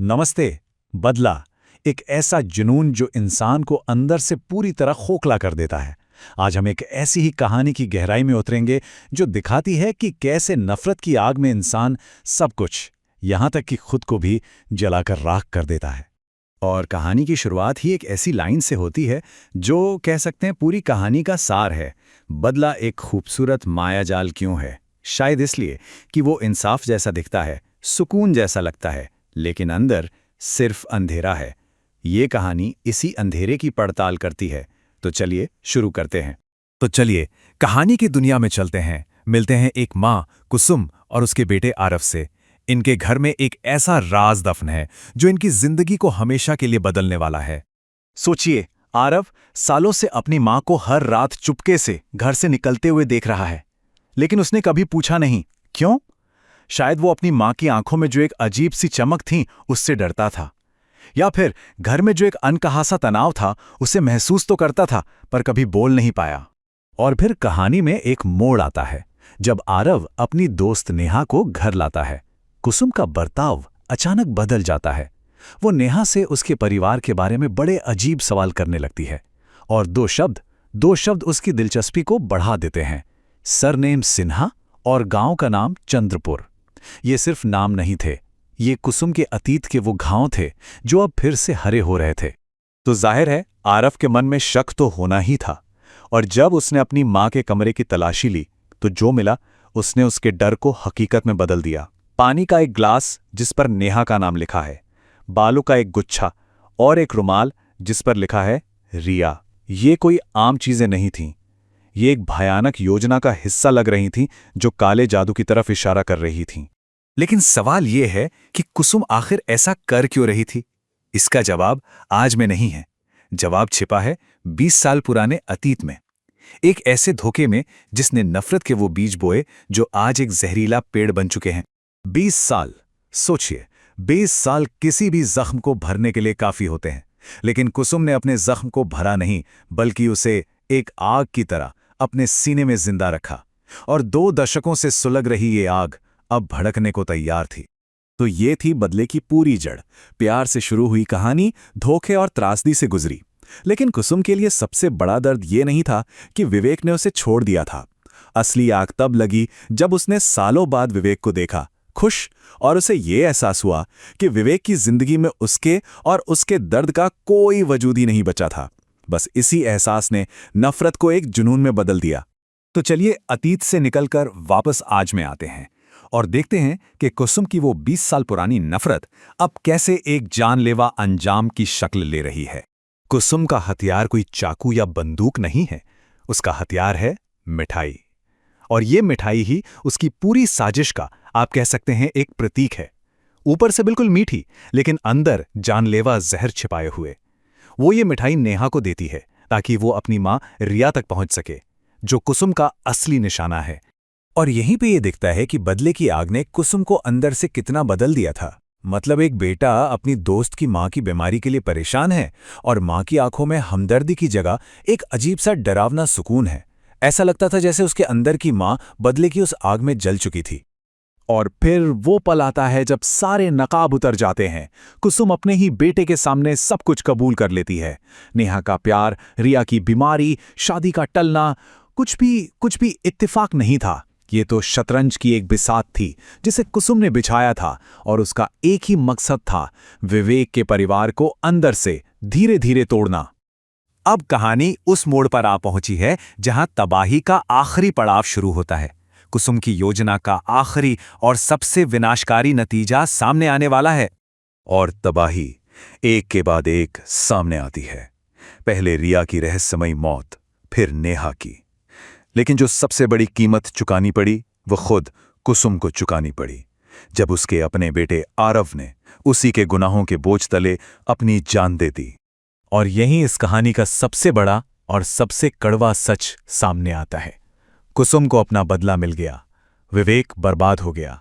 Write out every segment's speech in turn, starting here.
नमस्ते। बदला एक ऐसा जुनून जो इंसान को अंदर से पूरी तरह खोखला कर देता है। आज हम एक ऐसी ही कहानी की गहराई में उतरेंगे जो दिखाती है कि कैसे नफरत की आग में इंसान सब कुछ, यहां तक कि खुद को भी जलाकर राख कर देता है। और कहानी की शुरुआत ही एक ऐसी लाइन से होती है जो कह सकते हैं पूरी कहानी का सार है। बदला एक खूबसूरत मायाजाल क्यों है? शायद इसलिए कि वो इंसाफ जैसा दिखता है, सुकून जैसा लगता है, लेकिन अंदर सिर्फ अंधेरा है। ये कहानी इसी अंधेरे की पड़ताल करती है। तो चलिए शुरू करते हैं। तो चलिए कहानी की दुनिया में चलते हैं। मिलते हैं एक माँ कुसुम और उसके बेटे आरव से। इनके घर में एक ऐसा राज दफन है जो इनकी जिंदगी को हमेशा के लिए बदलने वाला है। सोचिए, आरव सालों से अपनी मां को हर रात चुपके से घर से निकलते हुए देख रहा है, लेकिन उसने कभी पूछा नहीं क्यों। शायद वो अपनी मां की आंखों में जो एक अजीब सी चमक थी उससे डरता था, या फिर घर में जो एक अनकहा सा तनाव था उसे महसूस तो करता था पर कभी बोल नहीं पाया। और फिर कहानी में एक मोड़ आता है जब आरव अपनी दोस्त नेहा को घर लाता है। कुसुम का बर्ताव अचानक बदल जाता है। वो नेहा से उसके परिवार के बारे में बड़े अजीब सवाल करने लगती है, और दो शब्द उसकी दिलचस्पी को बढ़ा देते हैं। सरनेम सिन्हा और गांव का नाम चंद्रपुर। ये सिर्फ नाम नहीं थे, ये कुसुम के अतीत के वो घाव थे जो अब फिर से हरे हो रहे थे। तो जाहिर है आरव के मन में शक तो होना ही था, और जब उसने अपनी मां के कमरे की तलाशी ली तो जो मिला उसने उसके डर को हकीकत में बदल दिया। पानी का एक ग्लास जिस पर नेहा का नाम लिखा है, बालों का एक गुच्छा और एक रुमाल जिस पर लिखा है रिया। ये कोई आम चीजें नहीं थीं, ये एक भयानक योजना का हिस्सा लग रही थीं जो काले जादू की तरफ इशारा कर रही थीं। लेकिन सवाल ये है कि कुसुम आखिर ऐसा कर क्यों रही थी? इसका जवाब आज में नहीं है। जवाब छिपा है 20 साल पुराने अतीत में, एक ऐसे धोखे में जिसने नफरत के वो बीज बोए जो आज एक जहरीला पेड़ बन चुके हैं। 20 साल, सोचिए, 20 साल किसी भी जख्म को भरने के लिए काफी होते हैं, लेकिन कुसुम ने अपने जख्म को भरा नहीं बल्कि उसे एक आग की तरह अपने सीने में जिंदा रखा। और 2 दशकों से सुलग रही ये आग अब भड़कने को तैयार थी। तो ये थी बदले की पूरी जड़। प्यार से शुरू हुई कहानी धोखे और त्रासदी से गुजरी। लेकिन कुसुम के लिए सबसे बड़ा दर्द ये नहीं था कि विवेक ने उसे छोड़ दिया था। असली आग तब लगी जब उसने सालों बाद विवेक को देखा, खुश, और उसे ये एहसास हुआ कि विवेक की जिंदगी में उसके और उसके दर्द का कोई वजूद ही नहीं बचा था। बस इसी एहसास ने नफरत को एक जुनून में बदल दिया। तो चलिए अतीत से निकलकर वापस आज में आते हैं और देखते हैं कि कुसुम की वो 20 साल पुरानी नफरत अब कैसे एक जानलेवा अंजाम की शक्ल ले रही है। कुसुम का हथियार कोई चाकू या बंदूक नहीं है, उसका हथियार है मिठाई। और ये मिठाई ही उसकी पूरी साजिश का, आप कह सकते हैं, एक प्रतीक है। ऊपर से बिल्कुल मीठी, लेकिन अंदर जानलेवा जहर छिपाए हुए। वो ये मिठाई नेहा को देती है ताकि वो अपनी मां रिया तक पहुंच सके, जो कुसुम का असली निशाना है। और यहीं पे ये दिखता है कि बदले की आग ने कुसुम को अंदर से कितना बदल दिया था। मतलब एक बेटा अपनी दोस्त की मां की बीमारी के लिए परेशान है और मां की आंखों में हमदर्दी की जगह एक अजीब सा डरावना सुकून है। ऐसा लगता था जैसे उसके अंदर की मां बदले की उस आग में जल चुकी थी। और फिर वो पल आता है जब सारे नकाब उतर जाते हैं। कुसुम अपने ही बेटे के सामने सब कुछ कबूल कर लेती है। नेहा का प्यार, रिया की बीमारी, शादी का टलना, कुछ भी इत्तेफाक नहीं था। ये तो शतरंज की एक बिसात थी जिसे कुसुम ने बिछाया था, और उसका एक ही मकसद था, विवेक के परिवार को अंदर से धीरे धीरे तोड़ना। अब कहानी उस मोड़ पर आ पहुंची है जहां तबाही का आखिरी पड़ाव शुरू होता है। कुसुम की योजना का आखिरी और सबसे विनाशकारी नतीजा सामने आने वाला है। और तबाही एक के बाद एक सामने आती है। पहले रिया की रहस्यमयी मौत, फिर नेहा की। लेकिन जो सबसे बड़ी कीमत चुकानी पड़ी वो खुद कुसुम को चुकानी पड़ी, जब उसके अपने बेटे आरव ने उसी के गुनाहों के बोझ तले अपनी जान दे दी। और यहीं इस कहानी का सबसे बड़ा और सबसे कड़वा सच सामने आता है। कुसुम को अपना बदला मिल गया, विवेक बर्बाद हो गया,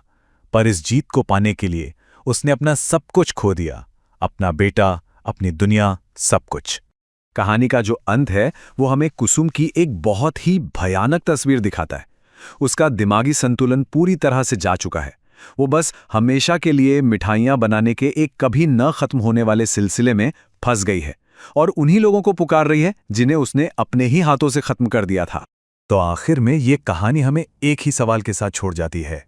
पर इस जीत को पाने के लिए उसने अपना सब कुछ खो दिया, अपना बेटा, अपनी दुनिया, सब कुछ। कहानी का जो अंत है वो हमें कुसुम की एक बहुत ही भयानक तस्वीर दिखाता है। उसका दिमागी संतुलन पूरी तरह से जा चुका है। वो बस हमेशा के लिए मिठाइयाँ बनाने के एक कभी न खत्म होने वाले सिलसिले में फंस गई है और उन्हीं लोगों को पुकार रही है जिन्हें उसने अपने ही हाथों से खत्म कर दिया था। तो आखिर में ये कहानी हमें एक ही सवाल के साथ छोड़ जाती है।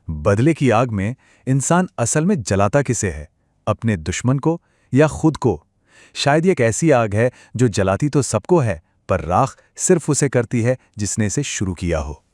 बदले की आग में इंसान असल में जलाता किसे है, अपने दुश्मन को या खुद को? शायद ये एक ऐसी आग है जो जलाती तो सबको है, पर राख सिर्फ उसे करती है जिसने इसे शुरू किया हो।